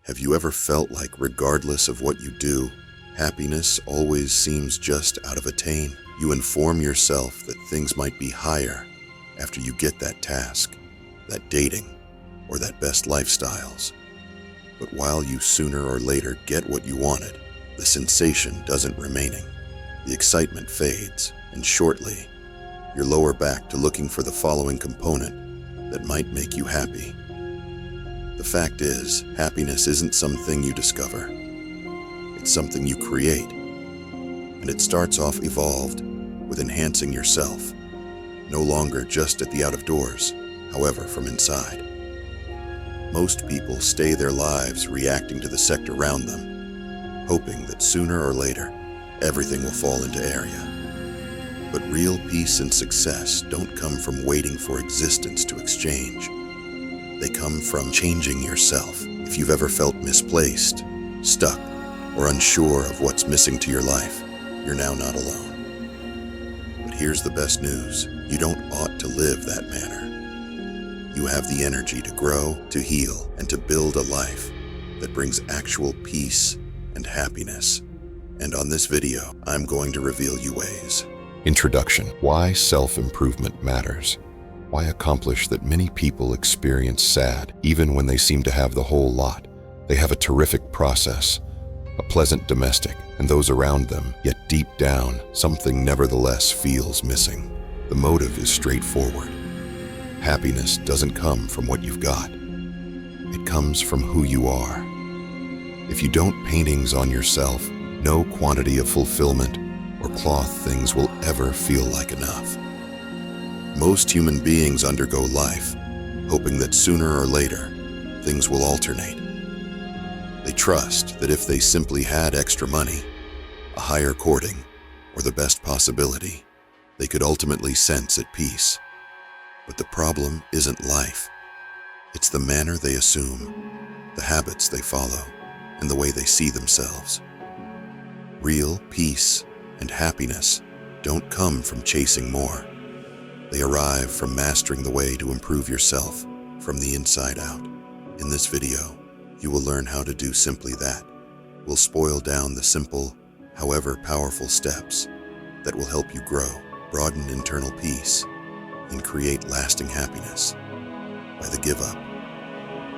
Have you ever felt like regardless of what you do, happiness always seems just out of attain? You inform yourself that things might be higher after you get that task, that dating, or that best lifestyles. But while you sooner or later get what you wanted, the sensation doesn't remaining. The excitement fades, and shortly, you're lower back to looking for the following component that might make you happy. The fact is, happiness isn't something you discover. It's something you create. And it starts off evolved with enhancing yourself, no longer just at the out of doors, however, from inside. Most people stay their lives reacting to the sector around them, hoping that sooner or later, everything will fall into area. But real peace and success don't come from waiting for existence to exchange. They come from changing yourself. If you've ever felt misplaced, stuck, or unsure of what's missing to your life, you're now not alone. But here's the best news. You don't ought to live that manner. You have the energy to grow, to heal, and to build a life that brings actual peace and happiness. And on this video, I'm going to reveal you ways. Introduction. Why self-improvement matters. Why accomplish that many people experience sad, even when they seem to have the whole lot. They have a terrific process, a pleasant domestic, and those around them, yet deep down, something nevertheless feels missing. The motive is straightforward. Happiness doesn't come from what you've got. It comes from who you are. If you don't paintings on yourself, no quantity of fulfillment or cloth things will ever feel like enough. Most human beings undergo life, hoping that sooner or later, things will alternate. They trust that if they simply had extra money, a higher courting, or the best possibility, they could ultimately sense at peace. But the problem isn't life. It's the manner they assume, the habits they follow, and the way they see themselves. Real peace and happiness don't come from chasing more. They arrive from mastering the way to improve yourself from the inside out. In this video, you will learn how to do simply that. We'll spoil down the simple, however powerful steps that will help you grow, broaden internal peace, and create lasting happiness. By the give up,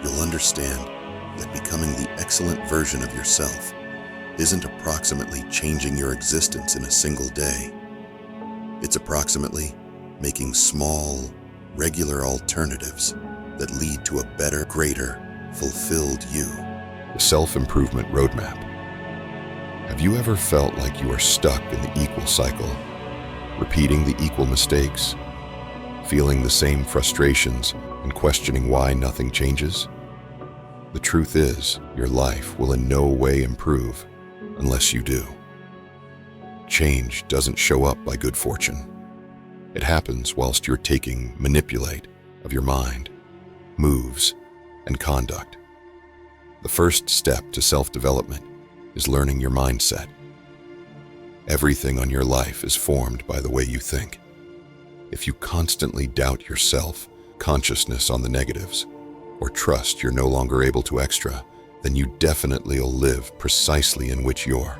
you'll understand that becoming the excellent version of yourself isn't approximately changing your existence in a single day. It's approximately making small, regular alternatives that lead to a better, greater, fulfilled you. The self-improvement roadmap. Have you ever felt like you are stuck in the equal cycle, repeating the equal mistakes, feeling the same frustrations, and questioning why nothing changes? The truth is, your life will in no way improve unless you do. Change doesn't show up by good fortune. It happens whilst you're manipulate of your mind, moves, and conduct. The first step to self-development is learning your mindset. Everything on your life is formed by the way you think. If you constantly doubt yourself, consciousness on the negatives, or trust you're no longer able to extra, then you definitely will live precisely in which you're.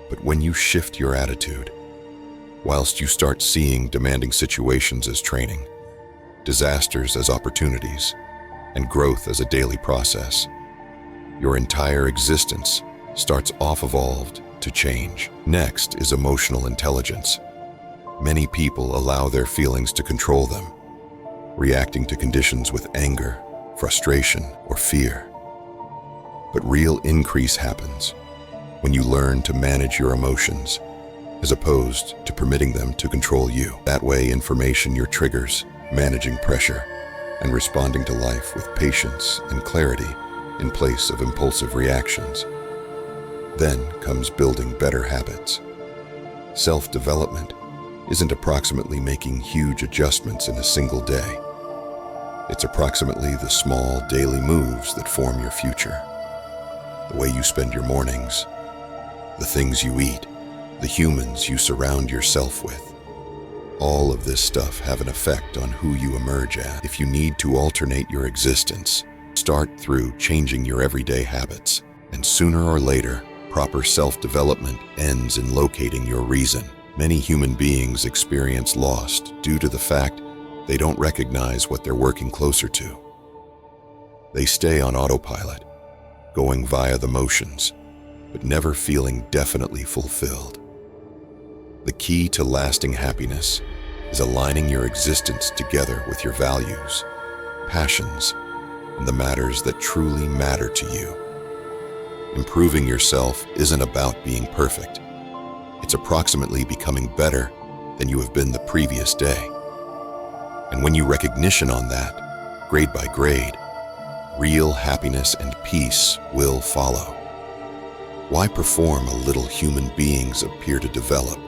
But when you shift your attitude, whilst you start seeing demanding situations as training, disasters as opportunities, and growth as a daily process, your entire existence starts off evolved to change. Next is emotional intelligence. Many people allow their feelings to control them, reacting to conditions with anger, frustration, or fear. But real increase happens when you learn to manage your emotions as opposed to permitting them to control you. That way, information your triggers, managing pressure, and responding to life with patience and clarity in place of impulsive reactions. Then comes building better habits. Self-development isn't approximately making huge adjustments in a single day. It's approximately the small daily moves that form your future. The way you spend your mornings, the things you eat, the humans you surround yourself with. All of this stuff have an effect on who you emerge as. If you need to alternate your existence, Start through changing your everyday habits, and sooner or later, proper self-development ends in locating your reason. Many human beings experience loss due to the fact they don't recognize what they're working closer to. They stay on autopilot, going via the motions, but never feeling definitely fulfilled. The key to lasting happiness is aligning your existence together with your values, passions, and the matters that truly matter to you. Improving yourself isn't about being perfect. It's approximately becoming better than you have been the previous day. And when you recognition on that, grade by grade, real happiness and peace will follow. Why perform a little human beings appear to develop,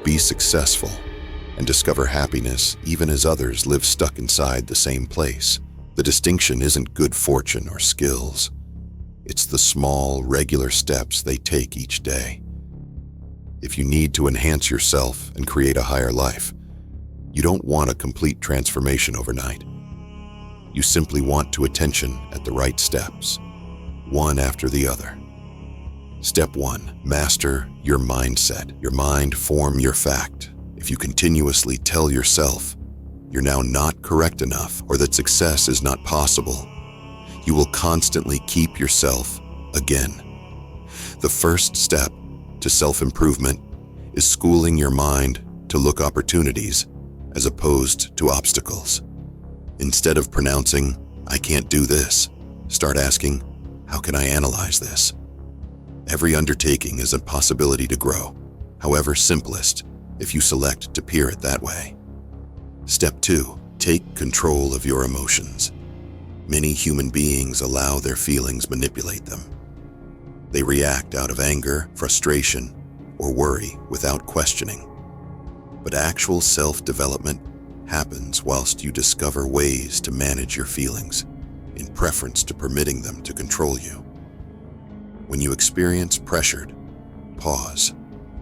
be successful, and discover happiness even as others live stuck inside the same place? The distinction isn't good fortune or skills. It's the small, regular steps they take each day. If you need to enhance yourself and create a higher life, you don't want a complete transformation overnight. You simply want to attention at the right steps, one after the other. Step 1, master your mindset. Your mind form your fact. If you continuously tell yourself you're now not correct enough or that success is not possible, you will constantly keep yourself again. The first step to self-improvement is schooling your mind to look opportunities as opposed to obstacles. Instead of pronouncing, "I can't do this," start asking, "How can I analyze this?" Every undertaking is a possibility to grow, however simplest, if you select to peer it that way. Step 2, take control of your emotions. Many human beings allow their feelings manipulate them. They react out of anger, frustration, or worry without questioning. But actual self-development happens whilst you discover ways to manage your feelings, in preference to permitting them to control you. When you experience pressured, pause.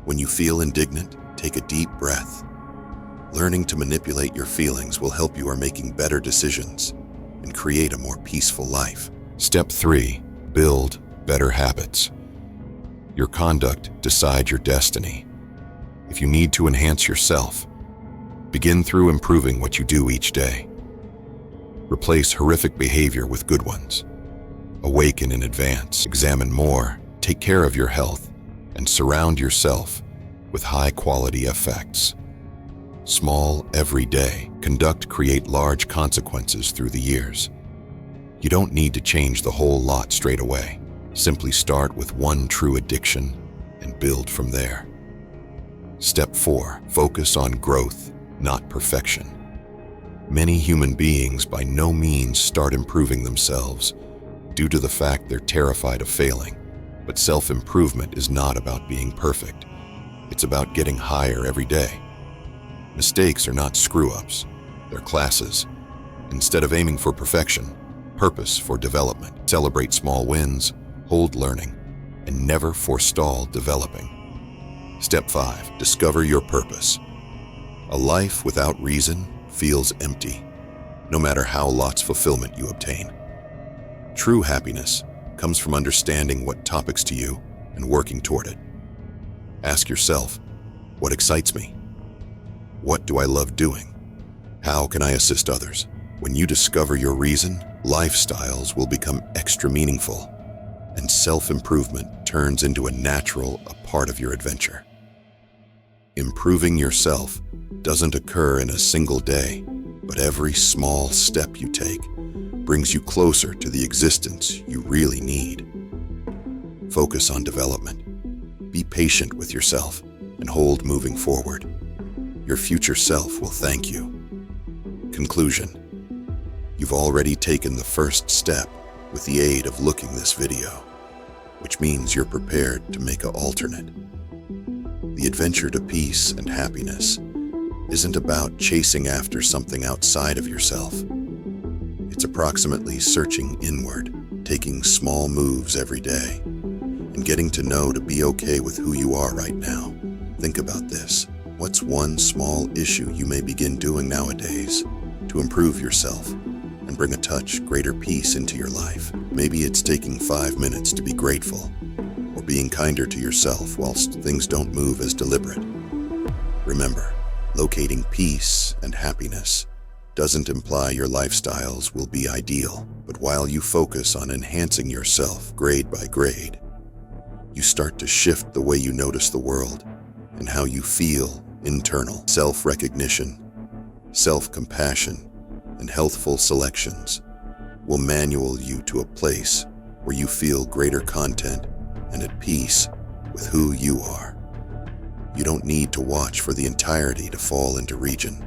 When you feel indignant, take a deep breath. Learning to manipulate your feelings will help you are making better decisions and create a more peaceful life. Step 3, build better habits. Your conduct decides your destiny. If you need to enhance yourself, begin through improving what you do each day. Replace horrific behavior with good ones. Awaken in advance, examine more, take care of your health, and surround yourself with high-quality effects. Small, every day, conduct create large consequences through the years. You don't need to change the whole lot straight away. Simply start with one true addiction and build from there. Step 4, focus on growth, not perfection. Many human beings by no means start improving themselves due to the fact they're terrified of failing. But self-improvement is not about being perfect. It's about getting higher every day. Mistakes are not screw-ups, they're classes. Instead of aiming for perfection, purpose for development. Celebrate small wins, hold learning, and never forestall developing. Step 5, discover your purpose. A life without reason feels empty, no matter how lots fulfillment you obtain. True happiness comes from understanding what topics to you and working toward it. Ask yourself, what excites me? What do I love doing? How can I assist others? When you discover your reason, lifestyles will become extra meaningful, and self-improvement turns into a part of your adventure. Improving yourself doesn't occur in a single day, but every small step you take brings you closer to the existence you really need. Focus on development. Be patient with yourself and hold moving forward. Your future self will thank you. Conclusion. You've already taken the first step with the aid of looking this video, which means you're prepared to make an alternate. The adventure to peace and happiness isn't about chasing after something outside of yourself. It's approximately searching inward, taking small moves every day, and getting to know to be okay with who you are right now. Think about this. What's one small issue you may begin doing nowadays to improve yourself and bring a touch greater peace into your life. Maybe it's taking 5 minutes to be grateful, or being kinder to yourself whilst things don't move as deliberate. Remember, locating peace and happiness doesn't imply your lifestyles will be ideal, but while you focus on enhancing yourself grade by grade, you start to shift the way you notice the world and how you feel. Internal self-recognition, self-compassion, and healthful selections will manual you to a place where you feel greater content and at peace with who you are. You don't need to watch for the entirety to fall into region.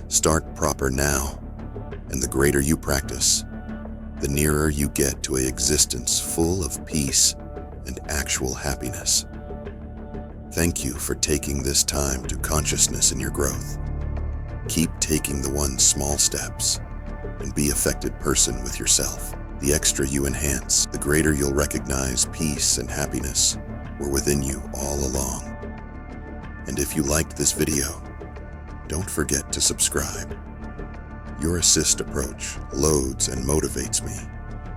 Start proper now, and the greater you practice, the nearer you get to an existence full of peace and actual happiness. Thank you for taking this time to consciousness in your growth. Keep taking the one small steps and be affected person with yourself. The extra you enhance, the greater you'll recognize peace and happiness were within you all along. And if you liked this video, don't forget to subscribe. Your assist approach loads and motivates me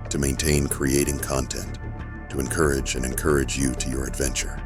to maintain creating content to encourage you to your adventure.